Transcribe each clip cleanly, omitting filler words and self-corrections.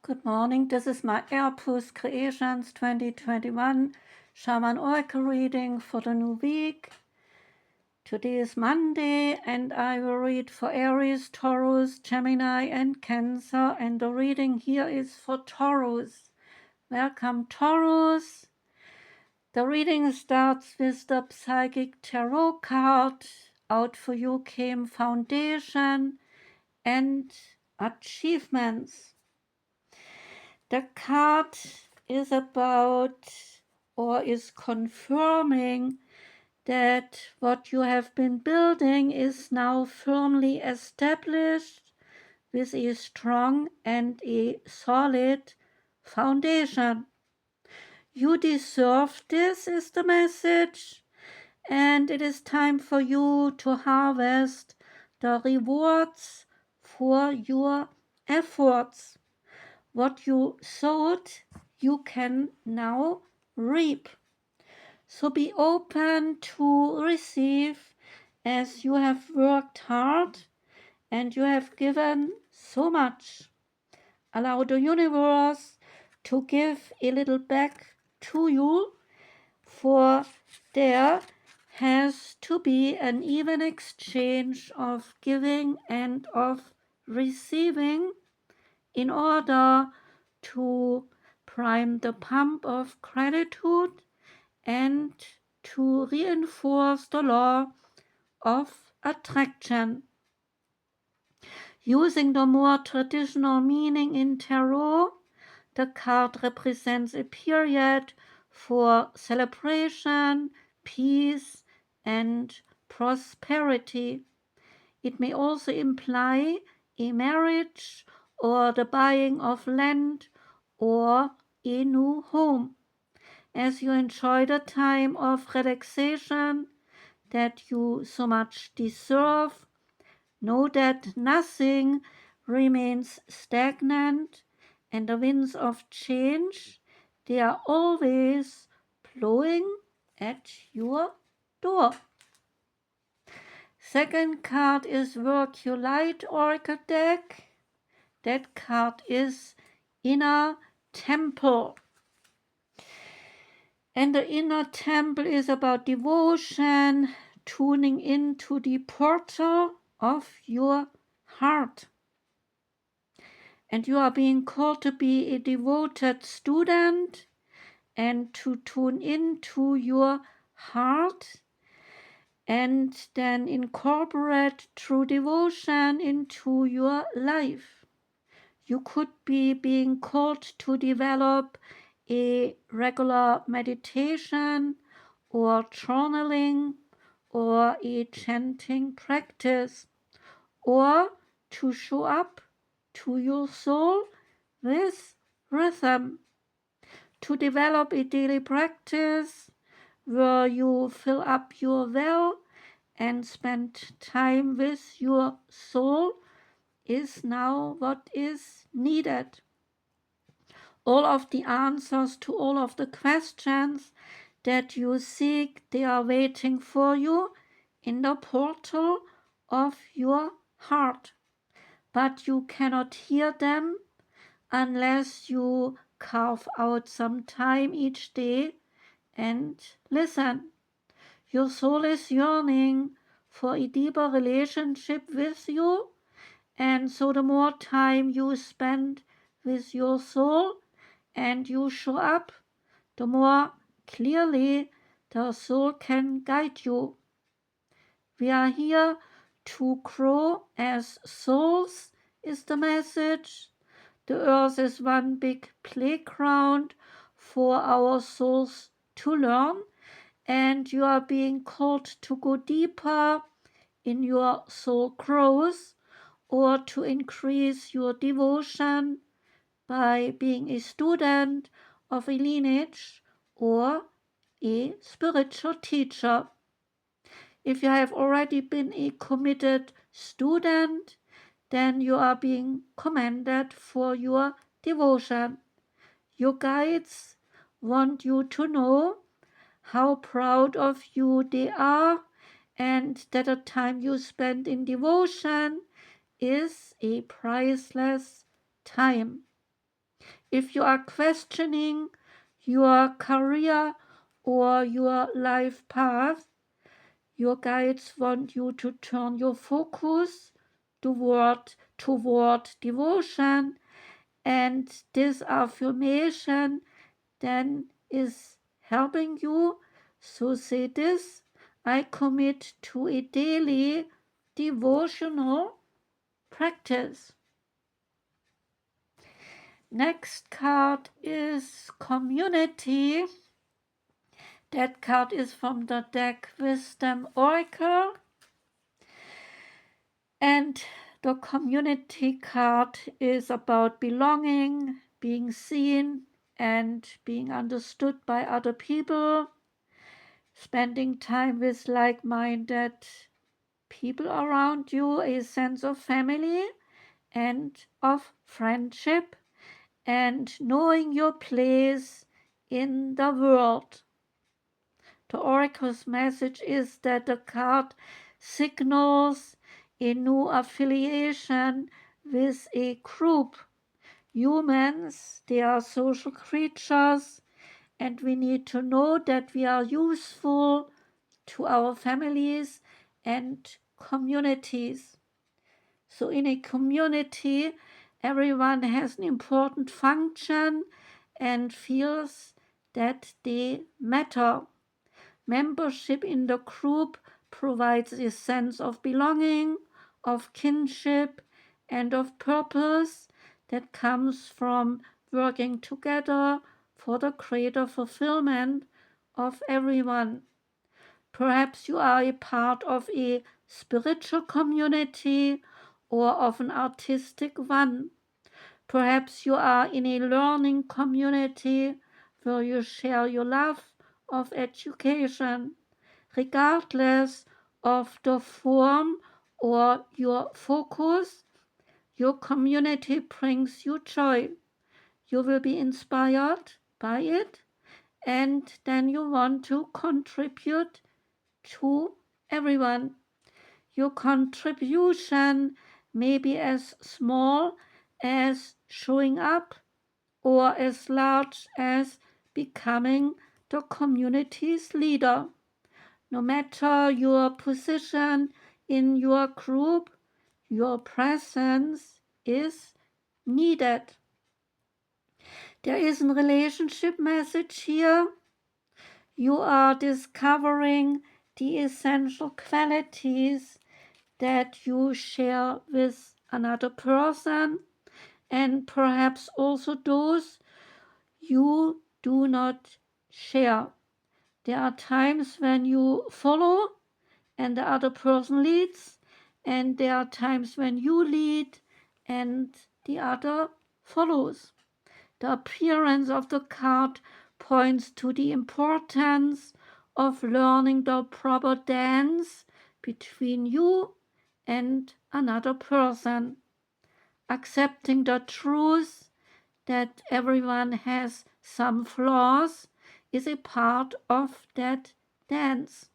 Good morning, this is my Airpus Creations 2021 Shaman Oracle reading for the new week. Today is Monday and I will read for Aries, Taurus, Gemini and Cancer, and the reading here is for Taurus. Welcome Taurus. The reading starts with the Psychic Tarot card. Out for you came Foundation and Achievements. The card is about or is confirming that what you have been building is now firmly established with a strong and a solid foundation. You deserve this is the message, and it is time for you to harvest the rewards for your efforts. What you sowed, you can now reap. So be open to receive as you have worked hard and you have given so much. Allow the universe to give a little back to you, for there has to be an even exchange of giving and of receiving in order to prime the pump of gratitude and to reinforce the law of attraction. Using the more traditional meaning in tarot, the card represents a period for celebration, peace, and prosperity. It may also imply a marriage or the buying of land or a new home. As you enjoy the time of relaxation that you so much deserve, know that nothing remains stagnant, and the winds of change, they are always blowing at your door. Second card is Work Your Light Oracle deck. That card is Inner Temple. And the inner temple is about devotion, tuning into the portal of your heart. And you are being called to be a devoted student and to tune into your heart and then incorporate true devotion into your life. You could be being called to develop a regular meditation or journaling or a chanting practice, or to show up to your soul with rhythm, to develop a daily practice where you fill up your well and spend time with your soul is now what is needed. All of the answers to all of the questions that you seek, they are waiting for you in the portal of your heart. But you cannot hear them unless you carve out some time each day and listen. Your soul is yearning for a deeper relationship with you, and so the more time you spend with your soul and you show up, the more clearly the soul can guide you. We are here to grow as souls is the message. The earth is one big playground for our souls to learn, and you are being called to go deeper in your soul growth or to increase your devotion by being a student of a lineage or a spiritual teacher. If you have already been a committed student, then you are being commended for your devotion. Your guides want you to know how proud of you they are, and that the time you spend in devotion is a priceless time. If you are questioning your career or your life path, your guides want you to turn your focus toward devotion, and this affirmation then is helping you. So say this: I commit to a daily devotional practice. Next card is community. That card is from the deck Wisdom Oracle. And the community card is about belonging, being seen, and being understood by other people, spending time with like-minded people around you, a sense of family and of friendship, and knowing your place in the world. The oracle's message is that the card signals a new affiliation with a group. Humans, they are social creatures, and we need to know that we are useful to our families and communities. So in a community, everyone has an important function and feels that they matter. Membership in the group provides a sense of belonging, of kinship, and of purpose that comes from working together for the greater fulfillment of everyone. Perhaps you are a part of a spiritual community or of an artistic one. Perhaps you are in a learning community where you share your love of education. Regardless of the form or your focus, your community brings you joy. You will be inspired by it, and then you want to contribute to everyone. Your contribution may be as small as showing up or as large as becoming the community's leader. No matter your position in your group, your presence is needed. There is a relationship message here. You are discovering the essential qualities that you share with another person, and perhaps also those you do not share. There are times when you follow and the other person leads, and there are times when you lead and the other follows. The appearance of the card points to the importance of learning the proper dance between you and another person, accepting the truth that everyone has some flaws is a part of that dance.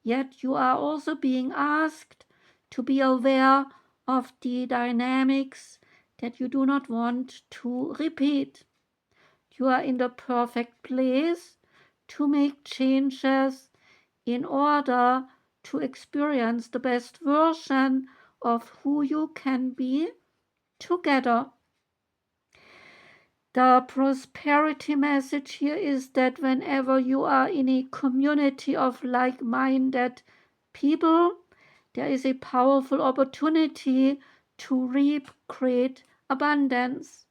Yet you are also being asked to be aware of the dynamics that you do not want to repeat. You are in the perfect place to make changes in order to experience the best version of who you can be together. The prosperity message here is that whenever you are in a community of like-minded people, there is a powerful opportunity to reap great abundance.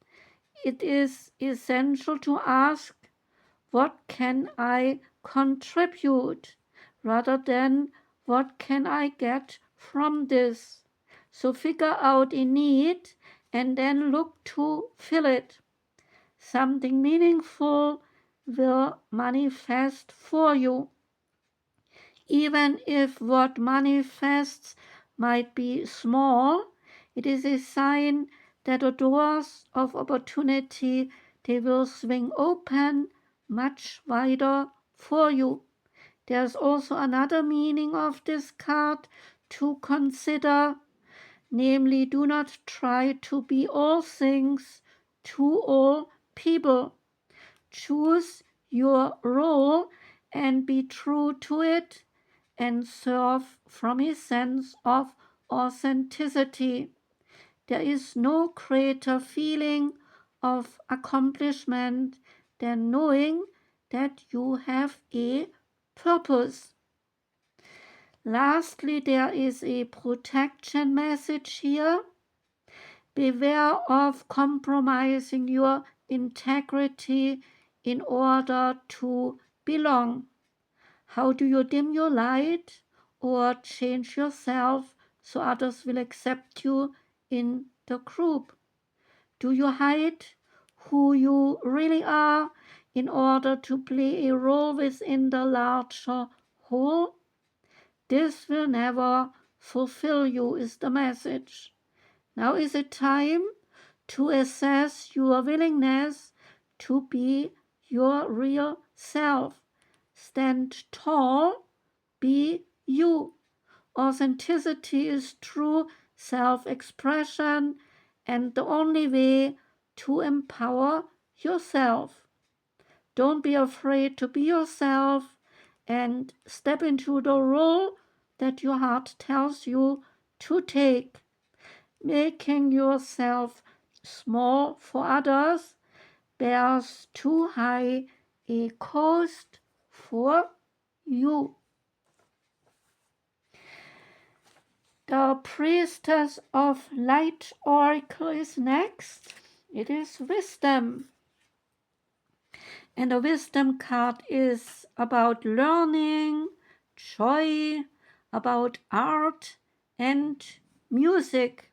It is essential to ask, what can I contribute, rather than what can I get from this? So figure out a need and then look to fill it. Something meaningful will manifest for you. Even if what manifests might be small, it is a sign that the doors of opportunity, they will swing open much wider for you. There's also another meaning of this card to consider, namely, do not try to be all things to all people. Choose your role and be true to it, and serve from a sense of authenticity. There is no greater feeling of accomplishment than knowing that you have a purpose. Lastly, there is a protection message here. Beware of compromising your integrity in order to belong. How do you dim your light or change yourself so others will accept you in the group? Do you hide who you really are in order to play a role within the larger whole? This will never fulfill you, is the message. Now is it time to assess your willingness to be your real self. Stand tall, be you. Authenticity is true self-expression and the only way to empower yourself. Don't be afraid to be yourself and step into the role that your heart tells you to take. Making yourself small for others bears too high a cost for you. The Priestess of Light Oracle is next. It is wisdom. And the wisdom card is about learning, joy, about art and music.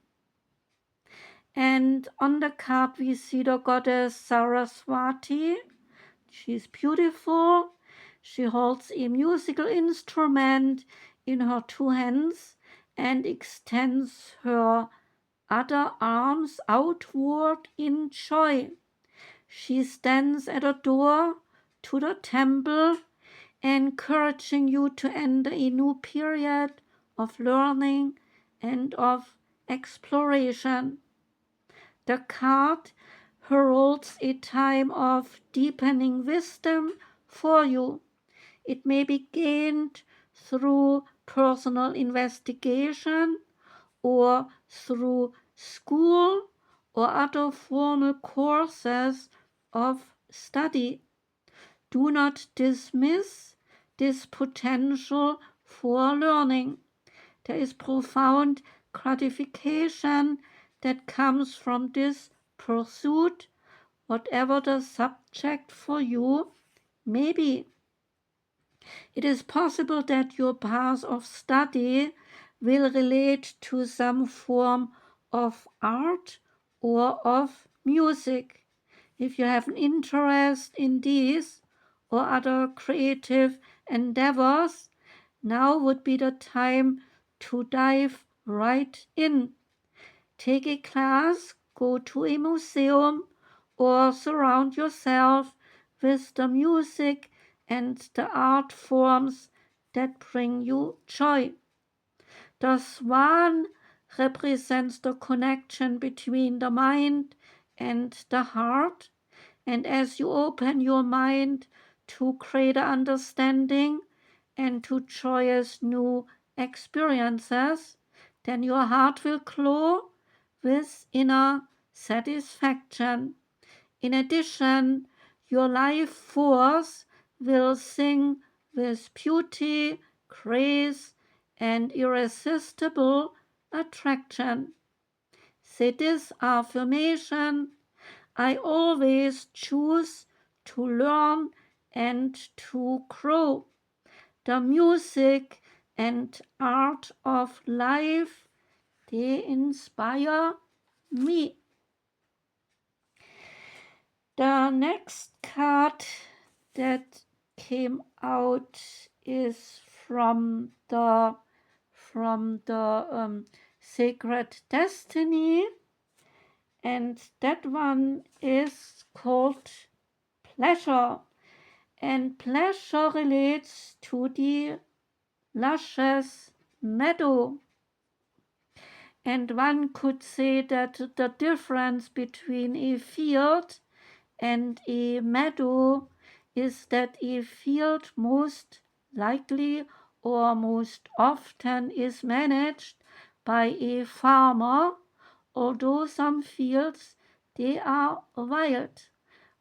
And on the card we see the goddess Saraswati. She's beautiful. She holds a musical instrument in her two hands and extends her other arms outward in joy. She stands at a door to the temple, encouraging you to enter a new period of learning and of exploration. The card heralds a time of deepening wisdom for you. It may be gained through personal investigation or through school or other formal courses of study. Do not dismiss this potential for learning. There is profound gratification that comes from this pursuit, whatever the subject for you may be. It is possible that your path of study will relate to some form of art or of music. If you have an interest in these or other creative endeavors, now would be the time to dive right in. Take a class, go to a museum, or surround yourself with the music and the art forms that bring you joy. The swan represents the connection between the mind and the heart, and as you open your mind to greater understanding and to joyous new experiences, then your heart will glow with inner satisfaction. In addition, your life force will sing with beauty, grace, and irresistible attraction. Say this affirmation: I always choose to learn and to grow. The music and art of life, they inspire me. The next card that came out is from the Sacred Destiny, and that one is called pleasure. And pleasure relates to the luscious meadow. And one could say that the difference between a field and a meadow is that a field most likely or most often is managed by a farmer, although some fields they are wild,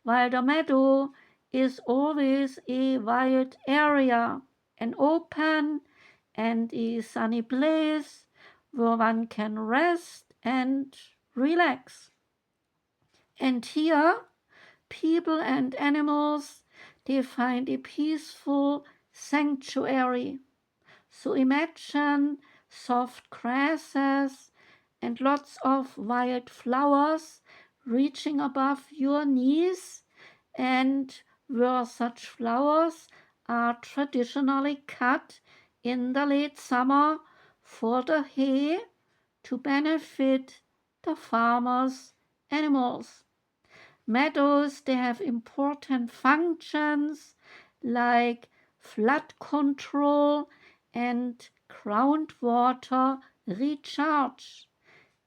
while the meadow is always a wild area, an open and a sunny place where one can rest and relax. And here people and animals, they find a peaceful sanctuary. So imagine soft grasses and lots of wild flowers reaching above your knees, and where such flowers are traditionally cut in the late summer for the hay to benefit the farmers' animals. Meadows, they have important functions like flood control and groundwater recharge.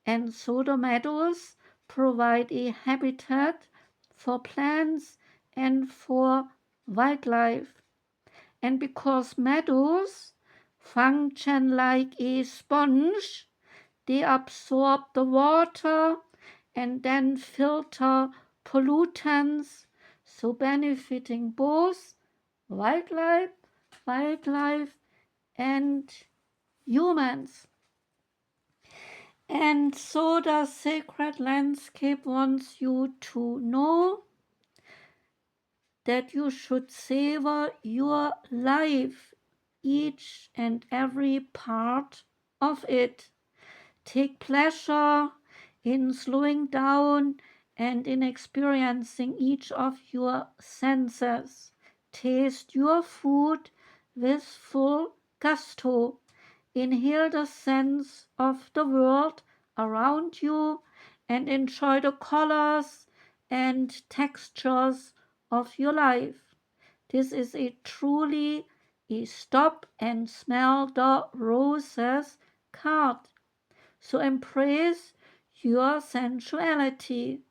And so the meadows provide a habitat for plants and for wildlife. And because meadows function like a sponge, they absorb the water and then filter pollutants, so benefiting both wildlife, wildlife and humans. And so the sacred landscape wants you to know that you should savor your life, each and every part of it. Take pleasure in slowing down and in experiencing each of your senses. Taste your food with full gusto. Inhale the scents of the world around you and enjoy the colors and textures of your life. This is a truly a stop and smell the roses card. So embrace your sensuality,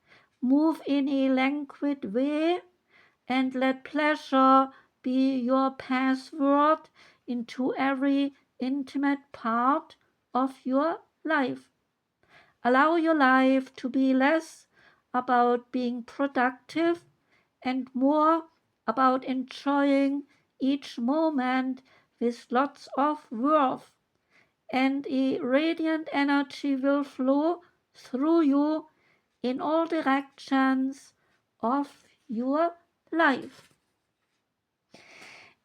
move in a languid way, and let pleasure be your password into every intimate part of your life. Allow your life to be less about being productive and more about enjoying each moment with lots of worth, and a radiant energy will flow through you in all directions of your life.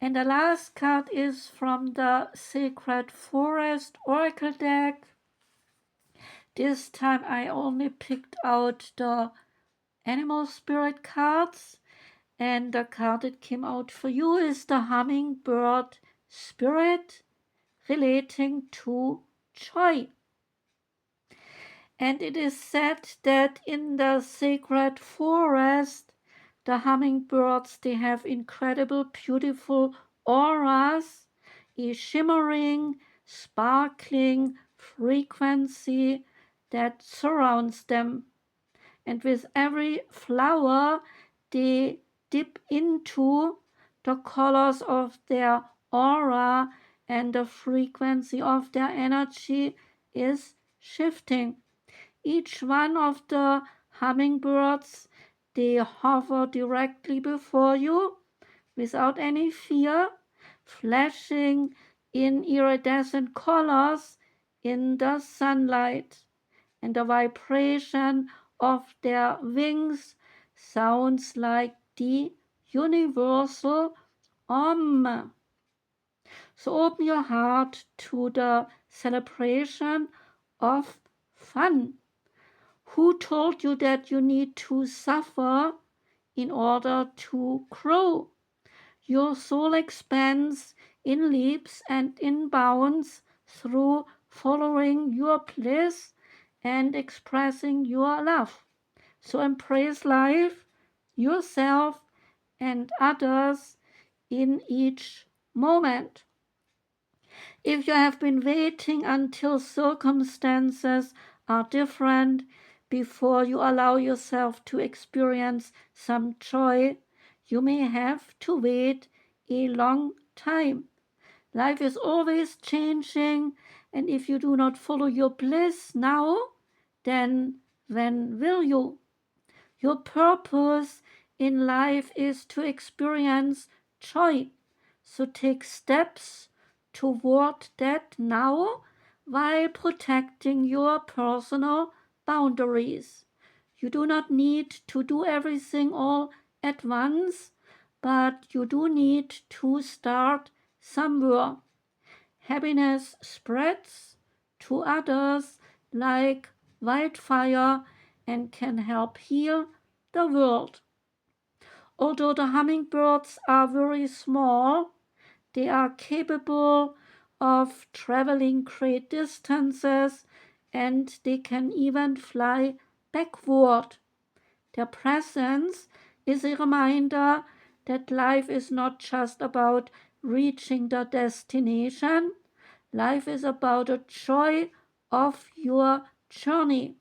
And the last card is from the Sacred Forest Oracle deck. This time I only picked out the animal spirit cards, and the card that came out for you is the Hummingbird Spirit, relating to joy. And it is said that in the sacred forest, the hummingbirds, they have incredible, beautiful auras, a shimmering, sparkling frequency that surrounds them. And with every flower they dip into, the colors of their aura and the frequency of their energy is shifting. Each one of the hummingbirds, they hover directly before you without any fear, flashing in iridescent colors in the sunlight. And the vibration of their wings sounds like the universal Om. So open your heart to the celebration of fun. Who told you that you need to suffer in order to grow? Your soul expands in leaps and in bounds through following your bliss and expressing your love. So embrace life, yourself, and others in each moment. If you have been waiting until circumstances are different before you allow yourself to experience some joy, you may have to wait a long time. Life is always changing, and if you do not follow your bliss now, then when will you? Your purpose in life is to experience joy. So take steps toward that now while protecting your personal boundaries. You do not need to do everything all at once, but you do need to start somewhere. Happiness spreads to others like wildfire and can help heal the world. Although the hummingbirds are very small, they are capable of traveling great distances and they can even fly backward. Their presence is a reminder that life is not just about reaching the destination. Life is about the joy of your journey.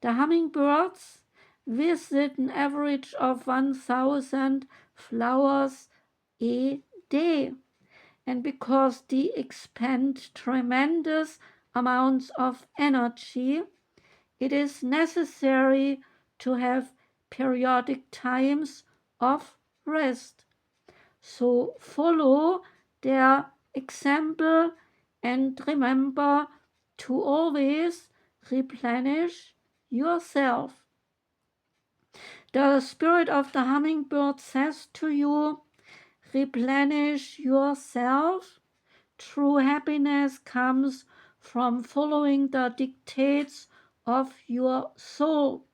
The hummingbirds visit an average of 1,000 flowers a day. And because they expend tremendous amounts of energy, it is necessary to have periodic times of rest. So follow their example and remember to always replenish yourself. The spirit of the hummingbird says to you, replenish yourself. True happiness comes from following the dictates of your soul.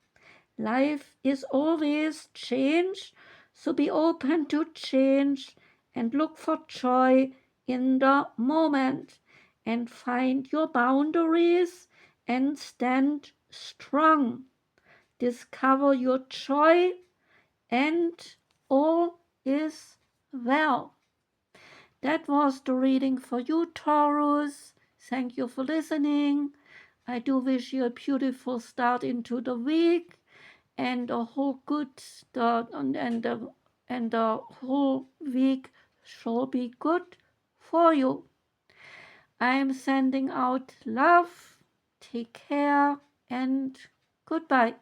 Life is always change, so be open to change and look for joy in the moment and find your boundaries and stand strong. Discover your joy and all is well. That was the reading for you, Taurus. Thank you for listening. I do wish you a beautiful start into the week and a whole good start, and the whole week shall be good for you. I am sending out love. Take care and goodbye.